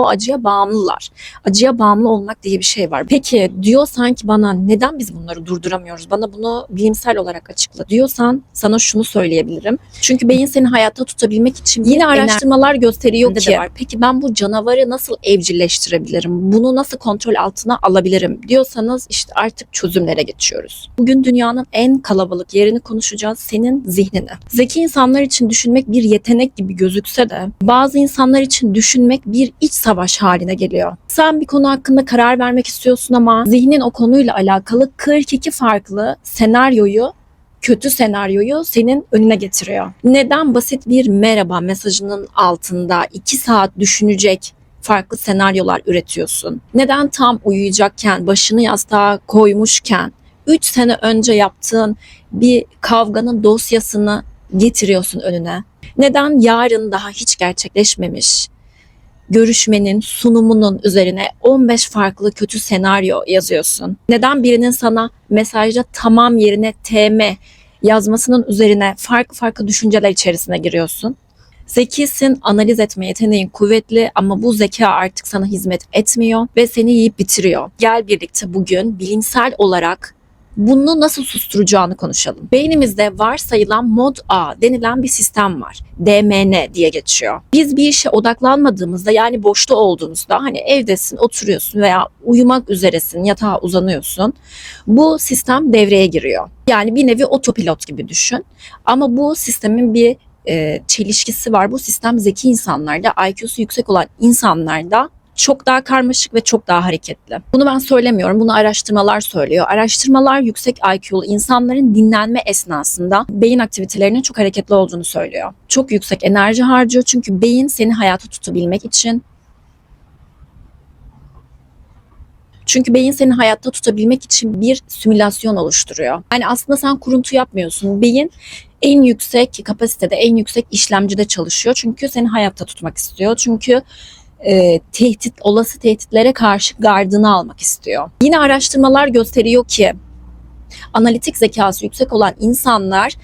O acıya bağımlılar. Acıya bağımlı olmak diye bir şey var. Peki diyorsan ki bana neden biz bunları durduramıyoruz? Bana bunu bilimsel olarak açıkla diyorsan sana şunu söyleyebilirim. Çünkü beyin seni hayatta tutabilmek için yine araştırmalar gösteriyor ki peki ben bu canavarı nasıl evcilleştirebilirim? Bunu nasıl kontrol altına alabilirim diyorsanız işte artık çözümlere geçiyoruz. Bugün dünyanın en kalabalık yerini konuşacağız. Senin zihnini. Zeki insanlar için düşünmek bir yetenek gibi gözükse de bazı insanlar için düşünmek bir iç savaş haline geliyor. Sen bir konu hakkında karar vermek istiyorsun ama zihnin o konuyla alakalı 42 farklı kötü senaryoyu senin önüne getiriyor. Neden basit bir merhaba mesajının altında 2 saat düşünecek farklı senaryolar üretiyorsun? Neden tam uyuyacakken, başını yastığa koymuşken 3 sene önce yaptığın bir kavganın dosyasını getiriyorsun önüne? Neden yarın daha hiç gerçekleşmemiş görüşmenin sunumunun üzerine 15 farklı kötü senaryo yazıyorsun? Neden birinin sana mesajda tamam yerine TM yazmasının üzerine farklı düşünceler içerisine giriyorsun? Zekisin, analiz etme yeteneğin kuvvetli ama bu zeka artık sana hizmet etmiyor ve seni yiyip bitiriyor. Gel birlikte bugün bilimsel olarak bunu nasıl susturacağını konuşalım. Beynimizde varsayılan mod A denilen bir sistem var. DMN diye geçiyor. Biz bir işe odaklanmadığımızda, yani boşta olduğumuzda, hani evdesin, oturuyorsun veya uyumak üzeresin, yatağa uzanıyorsun. Bu sistem devreye giriyor. Yani bir nevi otopilot gibi düşün. Ama bu sistemin bir çelişkisi var. Bu sistem zeki insanlarda, IQ'su yüksek olan insanlarda çok daha karmaşık ve çok daha hareketli. Bunu ben söylemiyorum, bunu araştırmalar söylüyor. Araştırmalar yüksek IQ'lu insanların dinlenme esnasında beyin aktivitelerinin çok hareketli olduğunu söylüyor. Çok yüksek enerji harcıyor çünkü beyin seni hayata tutabilmek için bir simülasyon oluşturuyor. Yani aslında sen kuruntu yapmıyorsun. Beyin en yüksek kapasitede, en yüksek işlemcide çalışıyor. Çünkü seni hayatta tutmak istiyor. Çünkü olası tehditlere karşı gardını almak istiyor. Yine araştırmalar gösteriyor ki analitik zekası yüksek olan insanlar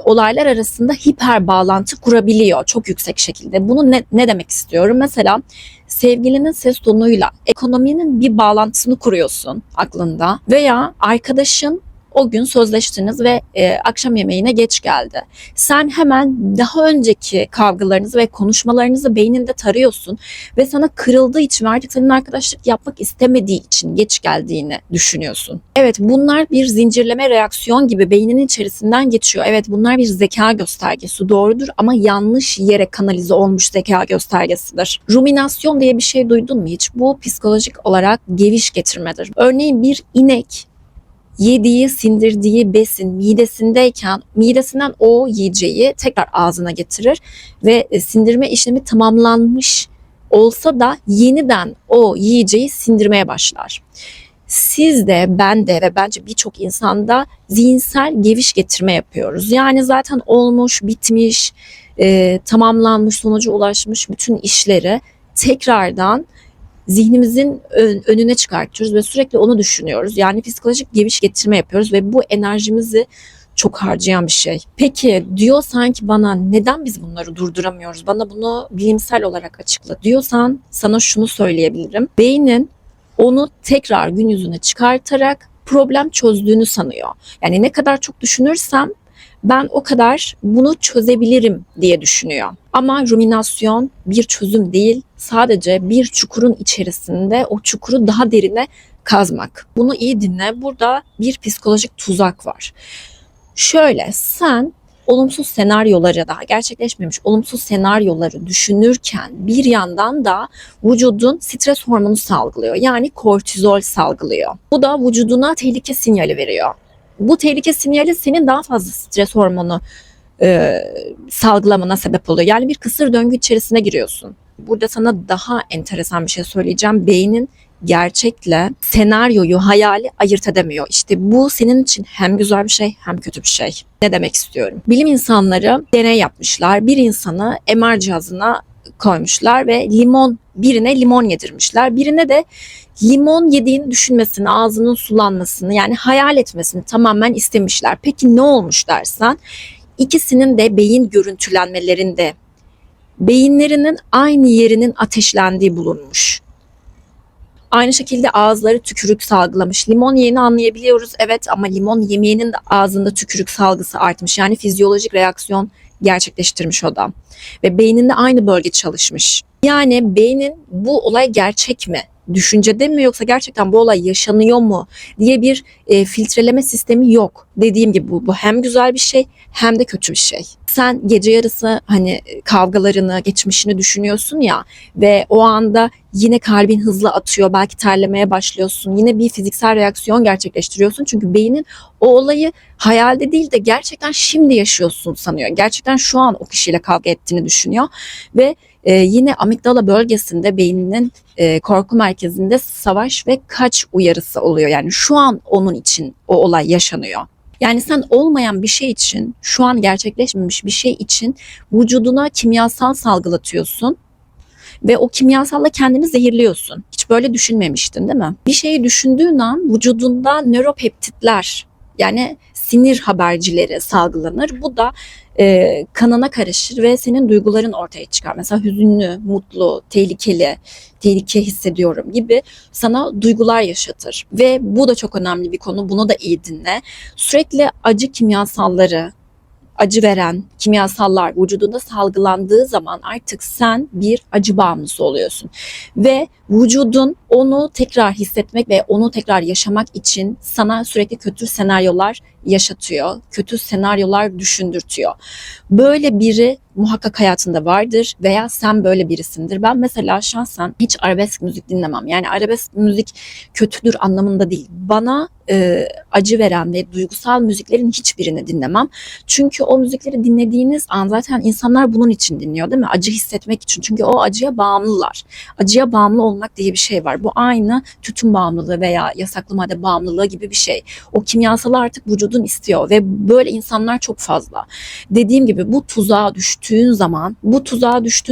olaylar arasında hiper bağlantı kurabiliyor çok yüksek şekilde. Bunu ne demek istiyorum? Mesela sevgilinin ses tonuyla ekonominin bir bağlantısını kuruyorsun aklında veya arkadaşın o gün sözleştiniz ve akşam yemeğine geç geldi. Sen hemen daha önceki kavgalarınızı ve konuşmalarınızı beyninde tarıyorsun ve sana kırıldığı için, artık senin arkadaşlık yapmak istemediği için geç geldiğini düşünüyorsun. Evet, bunlar bir zincirleme reaksiyon gibi beyninin içerisinden geçiyor. Evet, bunlar bir zeka göstergesi, doğrudur, ama yanlış yere kanalize olmuş zeka göstergesidir. Ruminasyon diye bir şey duydun mu hiç? Bu psikolojik olarak geviş getirmedir. Örneğin bir inek yediği, sindirdiği besin midesindeyken midesinden o yiyeceği tekrar ağzına getirir ve sindirme işlemi tamamlanmış olsa da yeniden o yiyeceği sindirmeye başlar. Siz de, ben de ve bence birçok insanda zihinsel geviş getirme yapıyoruz. Yani zaten olmuş, bitmiş, tamamlanmış, sonuca ulaşmış bütün işleri tekrardan zihnimizin önüne çıkartıyoruz ve sürekli onu düşünüyoruz. Yani psikolojik geviş getirme yapıyoruz ve bu enerjimizi çok harcayan bir şey. Peki diyorsan ki bana neden biz bunları durduramıyoruz? Bana bunu bilimsel olarak açıkla diyorsan sana şunu söyleyebilirim. Beynin onu tekrar gün yüzüne çıkartarak problem çözdüğünü sanıyor. Yani ne kadar çok düşünürsem ben o kadar bunu çözebilirim diye düşünüyor. Ama ruminasyon bir çözüm değil, sadece bir çukurun içerisinde o çukuru daha derine kazmak. Bunu iyi dinle, burada bir psikolojik tuzak var. Şöyle, sen olumsuz senaryoları, daha gerçekleşmemiş olumsuz senaryoları düşünürken bir yandan da vücudun stres hormonu salgılıyor. Yani kortizol salgılıyor. Bu da vücuduna tehlike sinyali veriyor. Bu tehlike sinyali senin daha fazla stres hormonu salgılamana sebep oluyor. Yani bir kısır döngü içerisine giriyorsun. Burada sana daha enteresan bir şey söyleyeceğim. Beynin gerçekle senaryoyu, hayali ayırt edemiyor. İşte bu senin için hem güzel bir şey hem kötü bir şey. Ne demek istiyorum? Bilim insanları deney yapmışlar. Bir insanı MR cihazına koymuşlar ve birine limon yedirmişler. Birine de limon yediğini düşünmesini, ağzının sulanmasını, yani hayal etmesini tamamen istemişler. Peki ne olmuş dersen, ikisinin de beyin görüntülenmelerinde beyinlerinin aynı yerinin ateşlendiği bulunmuş. Aynı şekilde ağızları tükürük salgılamış. Limon yiyeni anlayabiliyoruz evet, ama limon yemeyenin de ağzında tükürük salgısı artmış. Yani fizyolojik reaksiyon gerçekleştirmiş o da. Ve beyninde aynı bölge çalışmış. Yani beynin bu olay gerçek mi? Düşüncede mi, yoksa gerçekten bu olay yaşanıyor mu diye bir filtreleme sistemi yok. Dediğim gibi bu hem güzel bir şey hem de kötü bir şey. Sen gece yarısı hani kavgalarını, geçmişini düşünüyorsun ya ve o anda yine kalbin hızlı atıyor, belki terlemeye başlıyorsun, yine bir fiziksel reaksiyon gerçekleştiriyorsun. Çünkü beynin o olayı hayalde değil de gerçekten şimdi yaşıyorsun sanıyor. Gerçekten şu an o kişiyle kavga ettiğini düşünüyor ve yine amigdala bölgesinde, beyninin korku merkezinde savaş ve kaç uyarısı oluyor. Yani şu an onun için o olay yaşanıyor. Yani sen olmayan bir şey için, şu an gerçekleşmemiş bir şey için vücuduna kimyasal salgılatıyorsun ve o kimyasalla kendini zehirliyorsun. Hiç böyle düşünmemiştin değil mi? Bir şeyi düşündüğün an vücudunda nöropeptitler, yani sinir habercileri salgılanır. Bu da kanına karışır ve senin duyguların ortaya çıkar. Mesela hüzünlü, mutlu, tehlikeli, tehlike hissediyorum gibi sana duygular yaşatır. Ve bu da çok önemli bir konu. Bunu da iyi dinle. Sürekli acı kimyasalları, acı veren kimyasallar vücudunda salgılandığı zaman artık sen bir acı bağımlısı oluyorsun. Ve vücudun onu tekrar hissetmek ve onu tekrar yaşamak için sana sürekli kötü senaryolar yaşatıyor. Kötü senaryolar düşündürtüyor. Böyle biri muhakkak hayatında vardır veya sen böyle birisindir. Ben mesela şahsen hiç arabesk müzik dinlemem. Yani arabesk müzik kötüdür anlamında değil. Bana acı veren ve duygusal müziklerin hiçbirini dinlemem. Çünkü o müzikleri dinlediğiniz an zaten insanlar bunun için dinliyor değil mi? Acı hissetmek için. Çünkü o acıya bağımlılar. Acıya bağımlı olmak diye bir şey var. Bu aynı tütün bağımlılığı veya yasaklı madde bağımlılığı gibi bir şey. O kimyasalı artık vücudun istiyor ve böyle insanlar çok fazla. Dediğim gibi bu tuzağa düştüğün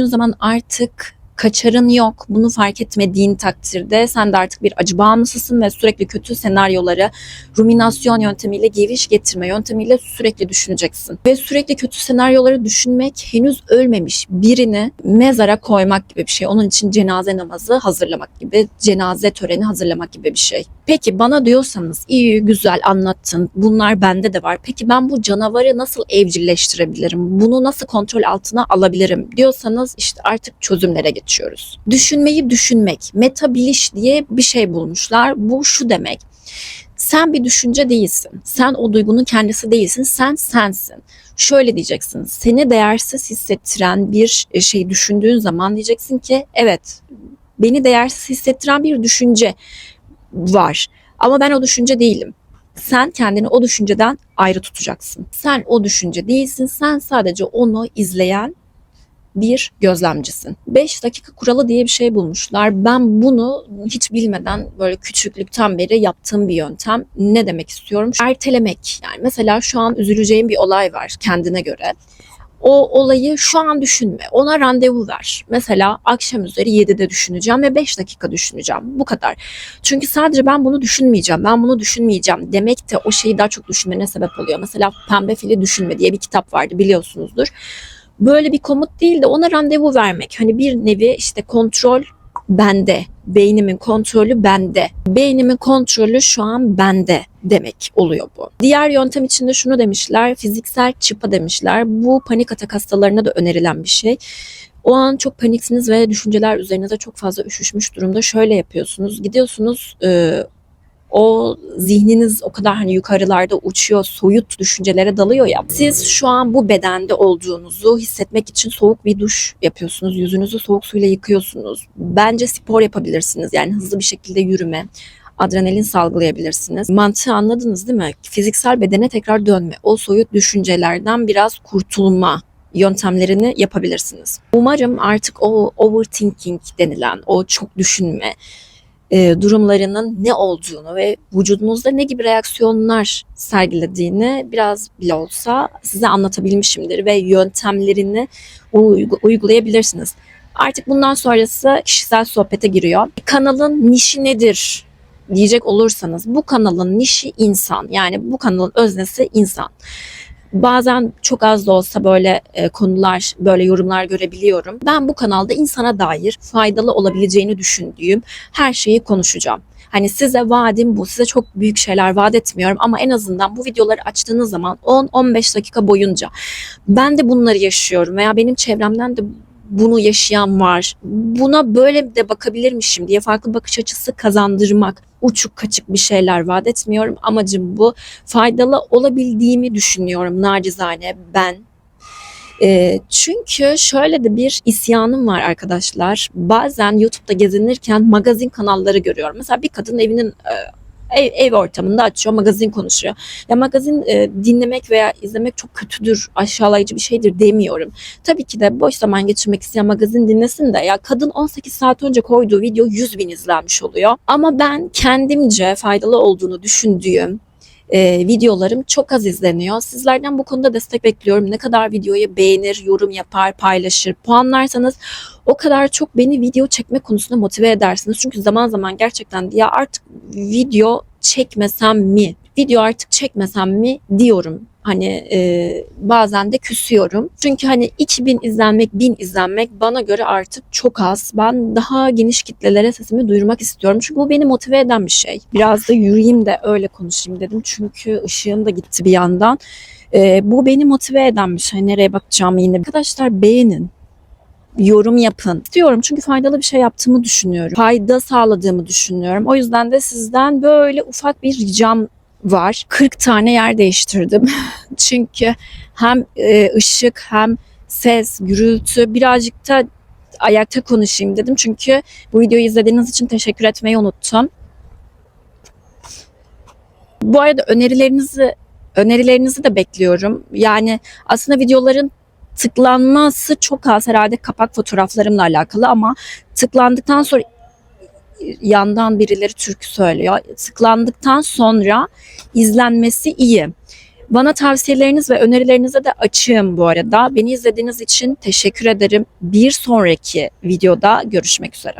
zaman artık kaçarın yok. Bunu fark etmediğin takdirde sen de artık bir acı bağımlısısın ve sürekli kötü senaryoları ruminasyon yöntemiyle, geviş getirme yöntemiyle sürekli düşüneceksin. Ve sürekli kötü senaryoları düşünmek henüz ölmemiş birini mezara koymak gibi bir şey. Onun için cenaze namazı hazırlamak gibi, cenaze töreni hazırlamak gibi bir şey. Peki bana diyorsanız iyi güzel anlattın, bunlar bende de var. Peki ben bu canavarı nasıl evcilleştirebilirim? Bunu nasıl kontrol altına alabilirim diyorsanız işte artık çözümlere geçiyoruz. Düşünmeyi düşünmek, metabiliş diye bir şey bulmuşlar. Bu şu demek: sen bir düşünce değilsin. Sen o duygunun kendisi değilsin. Sen sensin. Şöyle diyeceksin: seni değersiz hissettiren bir şey düşündüğün zaman diyeceksin ki evet, beni değersiz hissettiren bir düşünce var. Ama ben o düşünce değilim. Sen kendini o düşünceden ayrı tutacaksın. Sen o düşünce değilsin. Sen sadece onu izleyen bir gözlemcisin. 5 dakika kuralı diye bir şey bulmuşlar. Ben bunu hiç bilmeden böyle küçüklükten beri yaptığım bir yöntem. Ne demek istiyorum? Ertelemek. Yani mesela şu an üzüleceğin bir olay var kendine göre. O olayı şu an düşünme. Ona randevu ver. Mesela akşam üzeri 7'de düşüneceğim ve 5 dakika düşüneceğim. Bu kadar. Çünkü sadece ben bunu düşünmeyeceğim demek de o şeyi daha çok düşünmene sebep oluyor. Mesela Pembe Fili Düşünme diye bir kitap vardı, biliyorsunuzdur. Böyle bir komut değil de ona randevu vermek. Hani bir nevi işte kontrol bende. Beynimin kontrolü bende. Beynimin kontrolü şu an bende demek oluyor bu. Diğer yöntem içinde şunu demişler: fiziksel çıpa demişler. Bu panik atak hastalarına da önerilen bir şey. O an çok paniksiniz ve düşünceler üzerinize çok fazla üşüşmüş durumda. Şöyle yapıyorsunuz. Gidiyorsunuz, o zihniniz o kadar hani yukarılarda uçuyor, soyut düşüncelere dalıyor ya. Siz şu an bu bedende olduğunuzu hissetmek için soğuk bir duş yapıyorsunuz. Yüzünüzü soğuk suyla yıkıyorsunuz. Bence spor yapabilirsiniz. Yani hızlı bir şekilde yürüme, adrenalin salgılayabilirsiniz. Mantığı anladınız değil mi? Fiziksel bedene tekrar dönme, o soyut düşüncelerden biraz kurtulma yöntemlerini yapabilirsiniz. Umarım artık o overthinking denilen, o çok düşünme durumlarının ne olduğunu ve vücudunuzda ne gibi reaksiyonlar sergilediğini biraz bile olsa size anlatabilmişimdir ve yöntemlerini uygulayabilirsiniz. Artık bundan sonrası kişisel sohbete giriyor. Kanalın nişi nedir diyecek olursanız, bu kanalın nişi insan. Yani bu kanalın öznesi insan. Bazen çok az da olsa böyle konular, böyle yorumlar görebiliyorum. Ben bu kanalda insana dair faydalı olabileceğini düşündüğüm her şeyi konuşacağım. Hani size vaadim bu. Size çok büyük şeyler vaat etmiyorum ama en azından bu videoları açtığınız zaman 10-15 dakika boyunca ben de bunları yaşıyorum veya benim çevremden de bunu yaşayan var. Buna böyle de bakabilirmişim diye farklı bakış açısı kazandırmak. Uçuk kaçık bir şeyler vaat etmiyorum. Amacım bu. Faydalı olabildiğimi düşünüyorum nacizane ben. Çünkü şöyle de bir isyanım var arkadaşlar. Bazen YouTube'da gezinirken magazin kanalları görüyorum. Mesela bir kadın evinin ev ortamında açıyor, magazin konuşuyor. Ya magazin dinlemek veya izlemek çok kötüdür, aşağılayıcı bir şeydir demiyorum. Tabii ki de boş zaman geçirmek isteyen magazin dinlesin de ya kadın 18 saat önce koyduğu video 100 bin izlenmiş oluyor. Ama ben kendimce faydalı olduğunu düşündüğüm videolarım çok az izleniyor. Sizlerden bu konuda destek bekliyorum. Ne kadar videoyu beğenir, yorum yapar, paylaşır, puanlarsanız o kadar çok beni video çekme konusunda motive edersiniz. Çünkü zaman zaman gerçekten ya artık video çekmesem mi? Video artık çekmesem mi diyorum. Hani bazen de küsüyorum. Çünkü hani 2000 izlenmek, 1000 izlenmek bana göre artık çok az. Ben daha geniş kitlelere sesimi duyurmak istiyorum. Çünkü bu beni motive eden bir şey. Biraz da yürüyeyim de öyle konuşayım dedim. Çünkü ışığım da gitti bir yandan. Bu beni motive eden bir şey. Nereye bakacağımı yine. Arkadaşlar beğenin. Yorum yapın. İstiyorum çünkü faydalı bir şey yaptığımı düşünüyorum. Fayda sağladığımı düşünüyorum. O yüzden de sizden böyle ufak bir ricam var. 40 tane yer değiştirdim. Çünkü hem ışık hem ses, gürültü birazcık da ayakta konuşayım dedim. Çünkü bu videoyu izlediğiniz için teşekkür etmeyi unuttum. Bu arada önerilerinizi de bekliyorum. Yani aslında videoların tıklanması çok az herhalde kapak fotoğraflarımla alakalı ama tıklandıktan sonra yandan birileri türkü söylüyor. Tıklandıktan sonra izlenmesi iyi. Bana tavsiyeleriniz ve önerilerinize de açığım bu arada. Beni izlediğiniz için teşekkür ederim. Bir sonraki videoda görüşmek üzere.